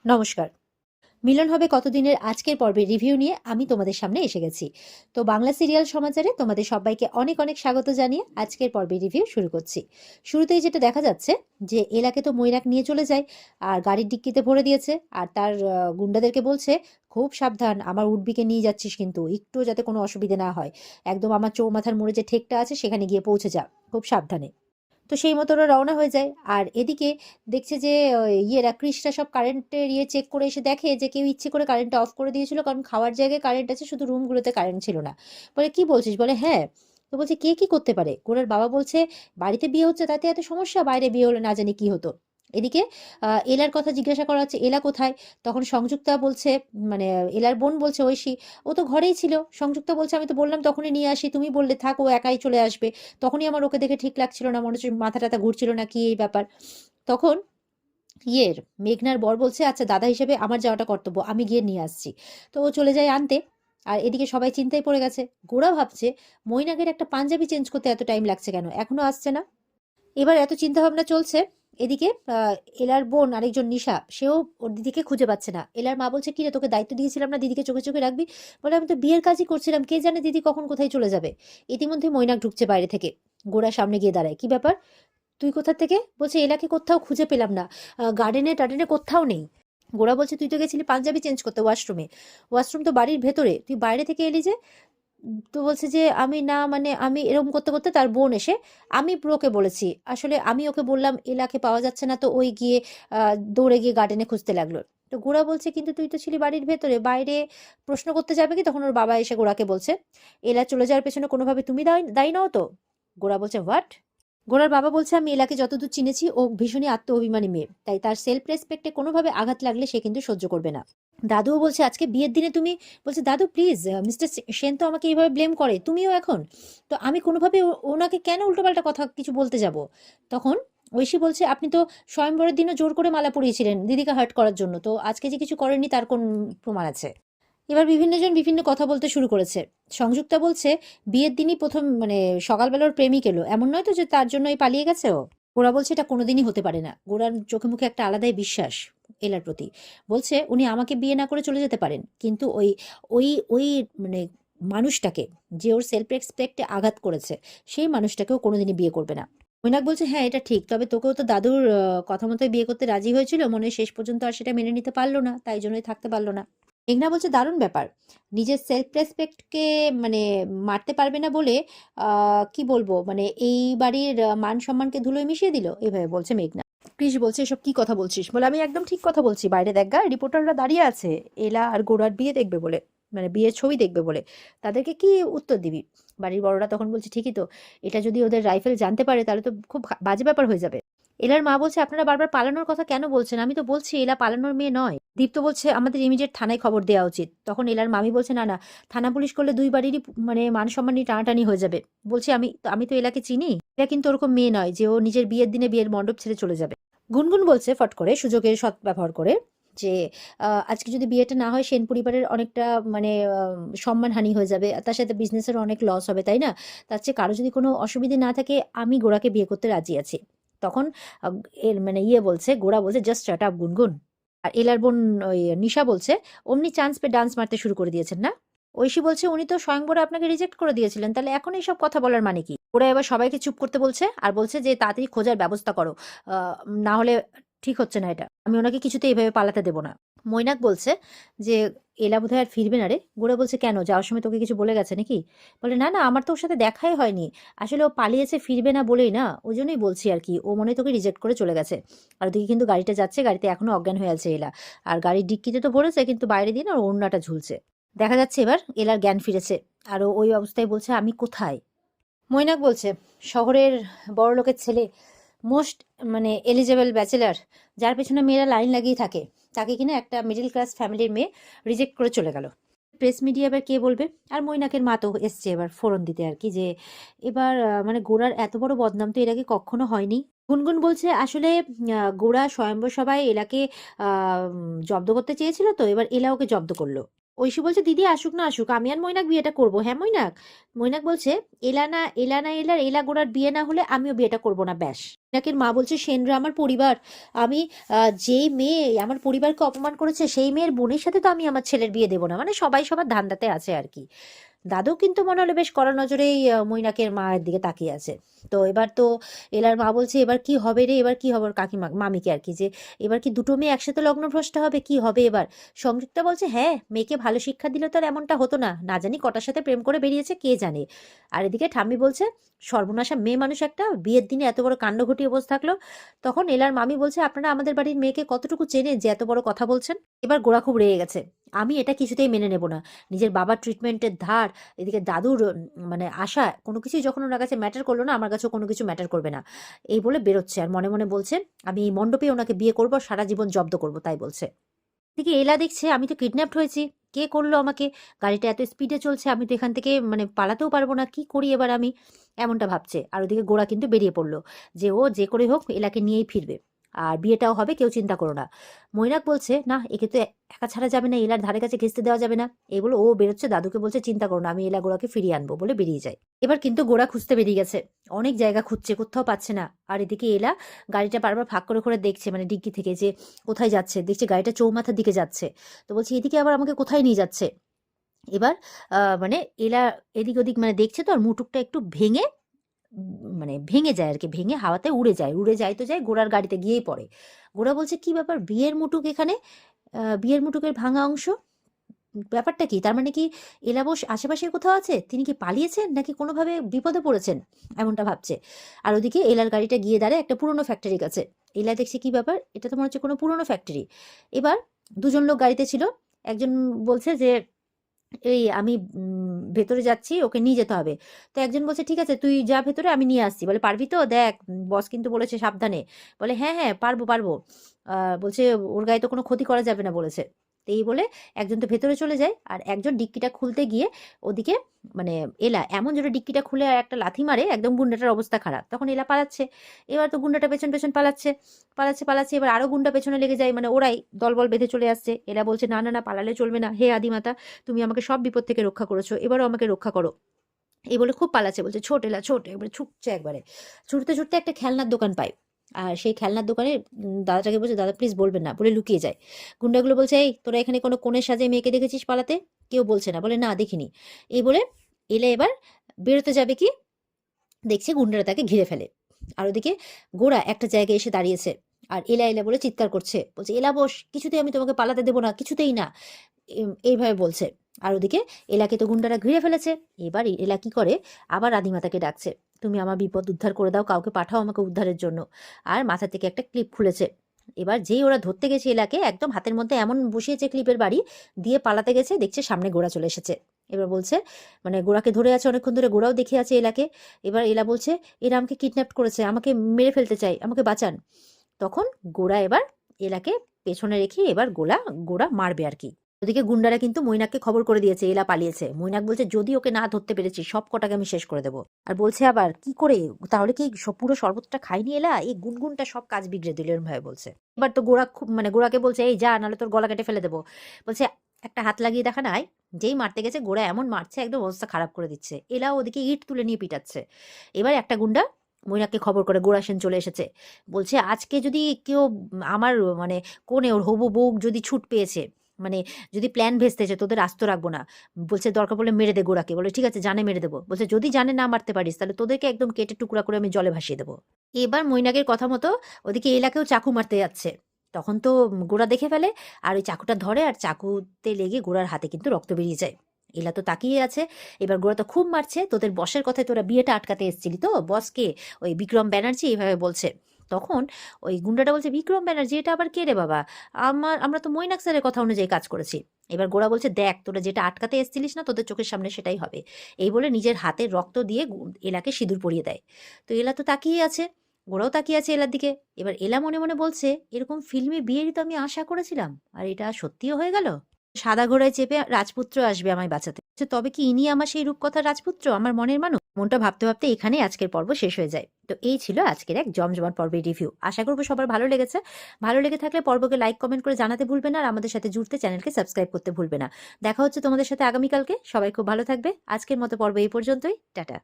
নমস্কার। মিলন হবে কতদিনের আজকের পর্বের রিভিউ নিয়ে আমি তোমাদের সামনে এসে গেছি। তো বাংলা সিরিয়াল সমাচারে তোমাদের সবাইকে অনেক অনেক স্বাগত জানিয়ে আজকের পর্বের রিভিউ শুরু করছি। শুরুতেই যেটা দেখা যাচ্ছে যে এলাকে তো মৈনাক নিয়ে চলে যায় আর গাড়ির ডিক্কিতে ভরে দিয়েছে আর তার গুন্ডাদেরকে বলছে, খুব সাবধান, আমার উডবিকে নিয়ে যাচ্ছিস কিন্তু একটুও যাতে কোনো অসুবিধা না হয়। একদম আমার চৌমাথার মোড়ে যে ঠেকটা আছে সেখানে গিয়ে পৌঁছে যা, খুব সাবধানে। তো সেই মতো ওরা রওনা হয়ে যায়। আর এদিকে দেখছে যে ইয়েরা কৃষরা সব কারেন্টের চেক করে এসে দেখে যে কেউ ইচ্ছে করে কারেন্টটা অফ করে দিয়েছিল, কারণ খাওয়ার জায়গায় কারেন্ট আছে, শুধু রুমগুলোতে কারেন্ট ছিল না। বলে কি বলছিস? বলে হ্যাঁ। তো বলছে কে কি করতে পারে? গোরার বাবা বলছে বাড়িতে বিয়ে হচ্ছে তাতে এত সমস্যা, বাইরে বিয়ে হলে না জানি কি হতো। এদিকে এলার কথা জিজ্ঞাসা করা হচ্ছে, এলা কোথায়? তখন সংযুক্তা বলছে, মানে এলার বোন বলছে ঐশী, ও তো ঘরেই ছিল। সংযুক্তা বলছে আমি তো বললাম তখনই নিয়ে আসি, তুমি বললে থাক, ও একাই চলে আসবে। তখনই আমার ওকে দেখে ঠিক লাগছিল না, মনে হচ্ছে মাথা টাথা ঘুরছিল না কি এই ব্যাপার। তখন ইয়ের মেঘনার বর বলছে আচ্ছা দাদা হিসেবে আমার যাওয়াটা কর্তব্য, আমি গিয়ে নিয়ে আসছি। তো ও চলে যায় আনতে। আর এদিকে সবাই চিন্তায় পড়ে গেছে। গোরা ভাবছে মৈনাকের একটা পাঞ্জাবি চেঞ্জ করতে এত টাইম লাগছে কেন, এখনো আসছে না। এবার এত চিন্তা ভাবনা চলছে। এদিকে এলার বোন আরেকজন নিশা, সেও ওর দিদিকে খুঁজে পাচ্ছে না। এলার মা বলছে কিরে, তোকে দায়িত্ব দিয়েছিলাম না দিদিকে চোখে চোখে রাখবি? বলে আমি তো বিয়ের কাজই করছিলাম, কে জানে দিদি কখন কোথায় চলে যাবে। ইতিমধ্যে মৈনাক ঢুকছে বাইরে থেকে। গোরা সামনে গিয়ে দাঁড়ায়, কি ব্যাপার, তুই কোথা থেকে? বলছে এলাকে কোথাও খুঁজে পেলাম না, গার্ডেনে টার্ডেনে কোথাও নেই। গোরা বলছে তুই তো গেছিলি পাঞ্জাবি চেঞ্জ করতে ওয়াশরুমে, ওয়াশরুম তো বাড়ির ভেতরে, তুই বাইরে থেকে এলি যে? তো বলছে যে আমি না, মানে আমি এরকম করতে করতে তার বোন এসে, আমি ব্রোকে বলেছি আসলে, আমি ওকে বললাম এলাকে পাওয়া যাচ্ছে না, তো ওই গিয়ে দৌড়ে গিয়ে গার্ডেনে খুঁজতে লাগলো। তো গোরা বলছে কিন্তু তুই তো ছিলি বাড়ির ভেতরে, বাইরে প্রশ্ন করতে যাবে কি? তখন ওর বাবা এসে গোরাকে বলছে এলা চলে যাওয়ার পেছনে কোনোভাবে তুমি দায়ী দায়ী নও তো? গোরা বলছে হোয়াট? গোরার বাবা বলছে আমি এলাকে যতদূর চিনেছি ও ভীষণই আত্ম অভিমানী মেয়ে, তাই তার সেলফ রেসপেক্টে কোনোভাবে আঘাত লাগলে সে কিন্তু সহ্য করবে না। দাদুও বলছে আজকে বিয়ের দিনে তুমি, বলছে দাদু প্লিজ, মিস্টার সেন তো আমাকে এইভাবে ব্লেম করে, তুমিও এখন, তো আমি কোনোভাবে ওনাকে কেন উল্টোপাল্টা কথা কিছু বলতে যাব? তখন ঐশী বলছে আপনি তো স্বয়ংবরের দিনও জোর করে মালা পরিয়েছিলেন দিদিকে হার্ট করার জন্য, তো আজকে যে কিছু করেননি তার কোন প্রমাণ আছে? এবার বিভিন্নজন বিভিন্ন কথা বলতে শুরু করেছে। সংযুক্তা বলছে বিয়ের দিনই প্রথম, মানে সকালবেলা ওর প্রেমিক এলো, এমন নয় তো যে তার জন্যই পালিয়ে গেছে ও। গোরা বলছে এটা কোনোদিনই হতে পারে না। গোরার চোখে মুখে একটা আলাদাই বিশ্বাস এলার প্রতি। বলছে উনি আমাকে বিয়ে না করে চলে যেতে পারেন, কিন্তু ওই ওই ওই মানে মানুষটাকে, যে ওর সেলফ রেসপেক্টে আঘাত করেছে, সেই মানুষটাকেও কোনোদিনই বিয়ে করবে না। মৈনাক বলছে হ্যাঁ এটা ঠিক, তবে তোকেও তো দাদুর কথা মতোই বিয়ে করতে রাজি হয়েছিল, মনে হয় শেষ পর্যন্ত আর সেটা মেনে নিতে পারলো না, তাই জন্যই থাকতে পারলো না। মেঘনা বলছে দারুণ ব্যাপার, নিজের সেলফ রেসপেক্টকে মানে মারতে পারবে না বলে কি বলবো, মানে এই বাড়ির মান সম্মানকে ধুলোয় মিশিয়ে দিল, এভাবে বলছে মেঘনা। কৃষ বলছে এসব কি কথা বলছিস? বলে আমি একদম ঠিক কথা বলছি, বাইরে দেখ গা রিপোর্টাররা দাঁড়িয়ে আছে এলা আর গোড়ার বিয়ে দেখবে বলে, মানে বিয়ের ছবি দেখবে বলে, তাদেরকে কি উত্তর দিবি? বাড়ির বড়রা তখন বলছে ঠিকই তো, এটা যদি ওদের রাইফেল জানতে পারে তাহলে তো খুব বাজে ব্যাপার হয়ে যাবে। এলার মা বলছে আপনারা বারবার পালানোর কথা কেন বলছেন? আমি তো বলছি এলা পালানোর মেয়ে নয়। দীপ্ত বলছে আমাদের ইমিডিয়েট থানায় খবর দেওয়া উচিত। তখন এলার মামি বলছে না না, থানা পুলিশ করলে দুই বাড়িরই মানে মান সম্মান নিয়ে টানাটানি হয়ে যাবে। বলছে আমি তো এলাকে চিনি, এলা কিন্তু ওরকম মেয়ে নয় যে ও নিজের বিয়ের দিনে বিয়ের মণ্ডপ ছেড়ে চলে যাবে। গুনগুন বলছে ফট করে সুযোগের সৎ ব্যবহার করে যে আজকে যদি বিয়েটা না হয় সেন পরিবারের অনেকটা মানে সম্মানহানি হয়ে যাবে, আর তার সাথে বিজনেসের অনেক লস হবে, তাই না? তার চেয়ে কারো যদি কোনো অসুবিধে না থাকে আমি গোড়াকে বিয়ে করতে রাজি আছি। তখন আহ, এর মানে বলছে, গোড়া বলছে জাস্ট শাট আপ গুনগুন। আর এলার বোন ওই নিশা বলছে অমনি চান্স পেয়ে ডান্স মারতে শুরু করে দিয়েছেন না? ঐশী বলছে উনি তো স্বয়ংবরে আপনাকে রিজেক্ট করে দিয়েছিলেন, তাহলে এখন এইসব কথা বলার মানে কি? ওরা এবার সবাইকে চুপ করতে বলছে আর বলছে যে তাড়াতাড়ি খোঁজার ব্যবস্থা করো, না হলে ঠিক হচ্ছে না এটা, আমি ওনাকে কিছুতে এইভাবে পালাতে দেবো না। মৈনাক বলছে যে এলা বোধহয় আর ফিরবে না রে। গোরা বলছে কেন, যাওয়ার সময় তোকে কিছু বলে গেছে নাকি? বলে না না, আমার তো ওর সাথে দেখাই হয়নি, আসলে ও পালিয়েছে ফিরবে না বলেই না, ওই জন্যই বলছি আর কি, ও মনে হয় তোকে রিজেক্ট করে চলে গেছে। আর ওদিকে কিন্তু গাড়িটা যাচ্ছে, গাড়িতে এখনো অজ্ঞান হয়ে আছে এলা, আর গাড়ির ডিক্কিতে তো ভরেছে কিন্তু বাইরে দিয়ে না ওর ওড়নাটা ঝুলছে। দেখা যাচ্ছে এবার এলার জ্ঞান ফিরেছে, আর ও ওই অবস্থায় বলছে আমি কোথায়? মৈনাক বলছে শহরের বড় লোকের ছেলে, মোস্ট মানে এলিজেবল ব্যাচেলার, যার পেছনে মেয়েরা লাইন লাগিয়ে থাকে, তাকে কিনা একটা মিডল ক্লাস ফ্যামিলির মেয়ে রিজেক্ট করে চলে গেল। প্রেস মিডিয়া এবার কে বলবে? আর মৈনাকের মা তো এসছে এবার ফোরন দিতে আর কি, যে এবার মানে গোড়ার এত বড় বদনাম তো এর আগে কখনো হয়নি। গুনগুন বলছে আসলে গোড়া স্বয়ম্বর সভায় এলাকে জব্দ করতে চেয়েছিল, তো এবার এলা ওকে জব্দ করলো। ঐশী বলছে দিদি আসুক না আসুক, আমি আর মৈনাক বিয়েটা করবো। হ্যাঁ মৈনাক? মৈনাক বলছে এলা না এলার গোড়ার বিয়ে না হলে আমিও বিয়েটা করব না, ব্যাস। মৈনাকের মা বলছে সেনরা আমার পরিবার, আমি যেই মেয়ে আমার পরিবারকে অপমান করেছে সেই মেয়ের বোনের সাথে তো আমি আমার ছেলের বিয়ে দেবো না। মানে সবাই সবার ধান্দাতে আছে আর কি। দাদু কিন্তু মনে হলো বেশ কড়া নজরেই মৈনাকের মায়ের দিকে তাকিয়ে আছে। তো এবার তো এলার মা বলছে এবার কি হবে রে, এবার কি হবে? ওর কাকিমা মামিকে আর কি, যে এবার কি দুটো মেয়ে একসাথে লগ্নভ্রষ্ট হবে, কি হবে এবার? সংযুক্তা বলছে হ্যাঁ, মেয়েকে ভালো শিক্ষা দিলে তো আর এমনটা হতো না, না জানি কটার সাথে প্রেম করে বেরিয়েছে কে জানে। আর এদিকে ঠাম্মি বলছে সর্বনাশা মেয়ে মানুষ একটা, বিয়ের দিনে এত বড় কাণ্ড ঘটিয়ে বসে থাকলো। তখন এলার মামি বলছে আপনারা আমাদের বাড়ির মেয়েকে কতটুকু চেনেন যে এত বড় কথা বলছেন? এবার গোড়া খুব রেগে গেছে। আমি এটা কিছুতেই মেনে নেব না। নিজের বাবার ট্রিটমেন্টের ধার, এদিকে দাদুর মানে আশা, কোনো কিছুই যখন ওনার কাছে ম্যাটার করলো না, আমার কাছেও কোনো কিছু ম্যাটার করবে না, এই বলে বেরোচ্ছে। আর মনে মনে বলছে আমি এই মণ্ডপে ওনাকে বিয়ে করবো, সারা জীবন জব্দ করবো, তাই বলছে। এদিকে এলা দেখছে আমি তো কিডন্যাপড হয়েছি, কে করলো আমাকে? গাড়িটা এত স্পিডে চলছে, আমি তো এখান থেকে মানে পালাতেও পারবো না, কি করি এবার আমি? এমনটা ভাবছে। আর ওদিকে গোড়া কিন্তু বেরিয়ে পড়লো যে ও যে করে হোক এলাকে নিয়েই ফিরবে, আর বিয়েটাও হবে, কেউ চিন্তা করো না। মৈনাক বলছে না, একে তো একা ছাড়া যাবে না, এলার ধারে কাছে ঘেঁচতে দেওয়া যাবে না। এই বলে ও বেরোচ্ছে, দাদুকে বলছে চিন্তা করো না, আমি এলা গোড়াকে ফিরিয়ে আনবো, বলে বেরিয়ে যায়। এবার কিন্তু গোড়া খুঁজতে বেরিয়ে গেছে, অনেক জায়গা খুঁজছে, কোথাও পাচ্ছে না। আর এদিকে এলা গাড়িটা বারবার ফাঁক করে করে দেখছে, মানে ডিগ্গি থেকে যে কোথায় যাচ্ছে, দেখছে গাড়িটা চৌমাথার দিকে যাচ্ছে। তো বলছে এদিকে আবার আমাকে কোথায় নিয়ে যাচ্ছে? এবার মানে এলা এদিক ওদিক মানে দেখছে, তো আর মুটুকটা একটু ভেঙে মানে ভেঙে যায় আর কি, ভেঙে হাওয়াতে উড়ে যায়, উড়ে যায় তো যায়, গোড়ার গাড়িতে গিয়েই পড়ে। গোড়া বলছে কি ব্যাপার, বিয়ের মুটুক এখানে? বিয়ের মুটুকের ভাঙা অংশ, ব্যাপারটা কি? তার মানে কি এলাবশ আশেপাশে কোথাও আছে? তিনি কি পালিয়েছেন নাকি কোনোভাবে বিপদে পড়েছেন? এমনটা ভাবছে। আর ওদিকে এলার গাড়িটা গিয়ে দাঁড়ায় একটা পুরোনো ফ্যাক্টরির কাছে। এলা দেখছে কি ব্যাপার, এটা তো মনে হচ্ছে কোনো পুরোনো ফ্যাক্টরি। এবার দুজন লোক গাড়িতে ছিল। একজন বলছে যে এই আমি ভেতরে যাচ্ছি, ওকে নিয়ে যেতে হবে। তো একজন বলছে ঠিক আছে তুই যা ভেতরে, আমি নিয়ে আসছি। বলে পারবি তো? দেখ বস কিন্তু বলেছে সাবধানে। বলে হ্যাঁ হ্যাঁ পারবো পারবো। বলছে ওর গায়ে তো কোনো ক্ষতি করা যাবে না বলেছে। তো এই বলে একজন তো ভেতরে চলে যায়, আর একজন ডিক্কিটা খুলতে গিয়ে ওদিকে মানে এলা এমন জোরে ডিক্কিটা খুলে আর একটা লাথি মারে, একদম গুন্ডাটার অবস্থা খারাপ। তখন এলা পালাচ্ছে। এবার তো গুন্ডাটা পেছন পেছন পালাচ্ছে, পালাচ্ছে পালাচ্ছে, এবার আরো গুন্ডা পেছনে লেগে যায়, মানে ওরাই দলবল বেঁধে চলে আসছে। এলা বলছে না না না, পালালে চলবে না, হে আদিমাতা, তুমি আমাকে সব বিপদ থেকে রক্ষা করেছো, এবারও আমাকে রক্ষা করো। এই বলে খুব পালাচ্ছে, বলছে ছোট এলা ছোট, এবারে ছুটছে একবারে। ছুটতে ছুটতে একটা খেলনার দোকান পায়। আর সেই খেলনার দোকানে দাদাটাকে বলছে দাদা প্লিজ বলবেন না, বলে লুকিয়ে যায়। গুন্ডাগুলো বলছে এই তোরা এখানে কোনো কনের সাজে মেয়েকে দেখেছিস পালাতে? কেউ বলছে না, বলে না দেখিনি। এই বলে এলে এবার বেরোতে যাবে কি, দেখছে গুন্ডারা তাকে ঘিরে ফেলে। আর ওদিকে গোরা একটা জায়গায় এসে দাঁড়িয়েছে, আর এলা এলা বলে চিৎকার করছে, বলছে এলা বস, কিছুতেই আমি তোমাকে পালাতে দেবো না, কিছুতেই না, এইভাবে বলছে। আর ওদিকে এলাকে তো গুন্ডারা ঘিরে ফেলেছে। এবার এলা কি করে, আবার আদিমাতাকে ডাকছে, তুমি আমার বিপদ উদ্ধার করে দাও, কাউকে পাঠাও আমাকে উদ্ধারের জন্য। আর মাথা থেকে একটা ক্লিপ খুলেছে। এবার যেই ওরা ধরতে গেছে এলাকে, একদম হাতের মধ্যে এমন বসিয়েছে ক্লিপের বাড়ি, দিয়ে পালাতে গেছে, দেখছে সামনে গোড়া চলে এসেছে। এবার বলছে মানে গোড়াকে ধরে আছে অনেকক্ষণ ধরে, গোড়াও দেখে আছে এলাকে। এবার এলা বলছে এরা আমাকে কিডন্যাপ করেছে, আমাকে মেরে ফেলতে চাই, আমাকে বাঁচান। তখন গোড়া এবার এলাকে পেছনে রেখে এবার গোড়া মারবে আর কি। ওদিকে গুন্ডারা কিন্তু মৈনাককে খবর করে দিয়েছে এলা পালিয়েছে। মৈনাক বলছে যদি ওকে না ধরতে পেরেছি সব কটাকে আমি শেষ করে দেবো। আর বলছে আবার কি করে, তাহলে কি পুরো শরবতটা খাইনি এলা, এই গুনগুনটা সব কাজ বিগড়ে দিল, এরম ভাবে বলছে। এবার তো গোড়া খুব মানে গোড়াকে বলছে এই যা, নাহলে তোর গলা কেটে ফেলে দেবো। বলছে একটা হাত লাগিয়ে দেখা নাই। যেই মারতে গেছে গোড়া এমন মারছে, একদম অবস্থা খারাপ করে দিচ্ছে। এলা ওদিকে ইট তুলে নিয়ে পিটাচ্ছে। এবার একটা গুন্ডা মৈনাককে খবর করে গোড়া সেন চলে এসেছে। বলছে আজকে যদি কেউ আমার মানে কোনে ওর হবু বউ যদি ছুট পেয়েছে, মানে যদি প্ল্যান ভেস্তেছে, তোদের আস্ত রাখবো না। বলছে দরকার পড়লে মেরে দে গোড়াকে। বলে ঠিক আছে জানে মেরে দেবো। বলছে যদি জানে না মারতে পারিস তাহলে তোদেরকে একদম কেটে টুকরা করে আমি জলে ভাসিয়ে দেবো। এবার মৈনাকের কথা মতো ওদিকে এলাকেও চাকু মারতে যাচ্ছে। তখন তো গোড়া দেখে ফেলে, আর ওই চাকুটা ধরে, আর চাকুতে লেগে গোড়ার হাতে কিন্তু রক্ত বেরিয়ে যায়। এলা তো তাকিয়ে আছে। এবার গোড়া তো খুব মারছে, তোদের বসের কথায় তোরা বিয়েটা আটকাতে এসেছিলি তো, বসকে ওই বিক্রম ব্যানার্জি এইভাবে বলছে। তখন ওই গুন্ডাটা বলছে বিক্রম ব্যানার্জি এটা আবার কে রে বাবা, আমরা তো মৈনাক স্যারের কথা অনুযায়ী কাজ করেছি। এবার গোড়া বলছে দেখ তোরা যেটা আটকাতে এসেছিলিস না, তোদের চোখের সামনে সেটাই হবে। এই বলে নিজের হাতের রক্ত দিয়ে এলাকে সিঁদুর পরিয়ে দেয়। তো এলা তো তাকিয়ে আছে, গোড়াও তাকিয়ে আছে এলার দিকে। এবার এলা মনে মনে বলছে এরকম ফিল্মি বিয়েরই তো আমি আশা করেছিলাম, আর এটা সত্যিও হয়ে গেল। সাদা ঘোড়ায় চেপে রাজপুত্র আসবে আমায় বাঁচাতে। তবে কি ইনি আমার সেই রূপকথার রাজপুত্র, আমার মনের মানুষ? মনটা ভাবতে ভাবতে এখানেই আজকের পর্ব শেষ হয়ে যায়। তো এই ছিল আজকের এক জমজমাট পর্বের রিভিউ। আশা করবো সবার ভালো লেগেছে। ভালো লেগে থাকলে পর্বকে লাইক কমেন্ট করে জানাতে ভুলবে না, আর আমাদের সাথে জুড়তে চ্যানেলকে সাবস্ক্রাইব করতে ভুলবে না। দেখা হচ্ছে তোমাদের সাথে আগামীকালকে। সবাই খুব ভালো থাকবে। আজকের মতো পর্ব এই পর্যন্তই। টাটা।